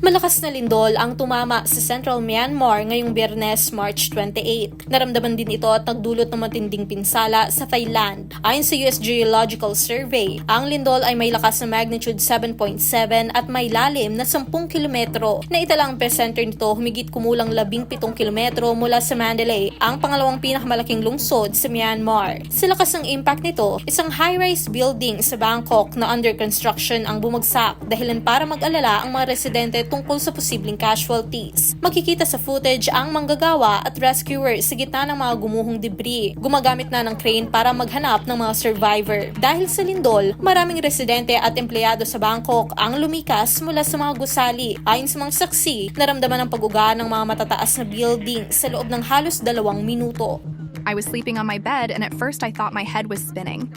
Malakas na lindol ang tumama sa Central Myanmar ngayong Biyernes, March 28. Naramdaman din ito at nagdulot ng matinding pinsala sa Thailand. Ayon sa US Geological Survey, ang lindol ay may lakas na magnitude 7.7 at may lalim na 10 kilometro. Naitala ang epicenter nito humigit kumulang 17 kilometro mula sa Mandalay, ang pangalawang pinakamalaking lungsod sa Myanmar. Sa lakas ng impact nito, isang high-rise building sa Bangkok na under construction ang bumagsak, dahilan para mag-alala ang mga residente tungkol sa posibleng casualties. Makikita sa footage ang manggagawa at rescuers sa gitna ng mga gumuhong debris. Gumagamit na ng crane para maghanap ng mga survivor. Dahil sa lindol, maraming residente at empleyado sa Bangkok ang lumikas mula sa mga gusali. Ayon sa mga saksi, naramdaman ang pag-uga ng mga matataas na building sa loob ng halos 2 minuto. I was sleeping on my bed and at first I thought my head was spinning.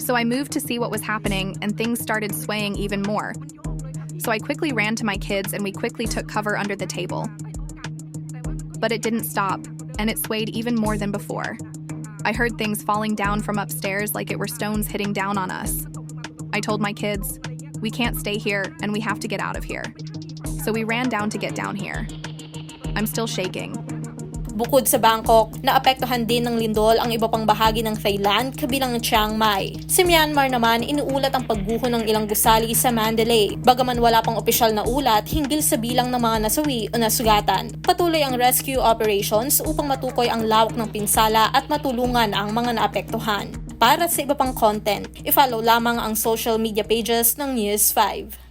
So I moved to see what was happening and things started swaying even more. So I quickly ran to my kids and we quickly took cover under the table. But it didn't stop, and it swayed even more than before. I heard things falling down from upstairs like it were stones hitting down on us. I told my kids, we can't stay here and we have to get out of here. So we ran down to get down here. I'm still shaking. Bukod sa Bangkok, naapektuhan din ng lindol ang iba pang bahagi ng Thailand kabilang ang Chiang Mai. Sa Myanmar naman, inuulat ang pagguho ng ilang gusali sa Mandalay. Bagaman wala pang opisyal na ulat hinggil sa bilang ng mga nasawi o nasugatan. Patuloy ang rescue operations upang matukoy ang lawak ng pinsala at matulungan ang mga naapektuhan. Para sa iba pang content, i-follow lamang ang social media pages ng News 5.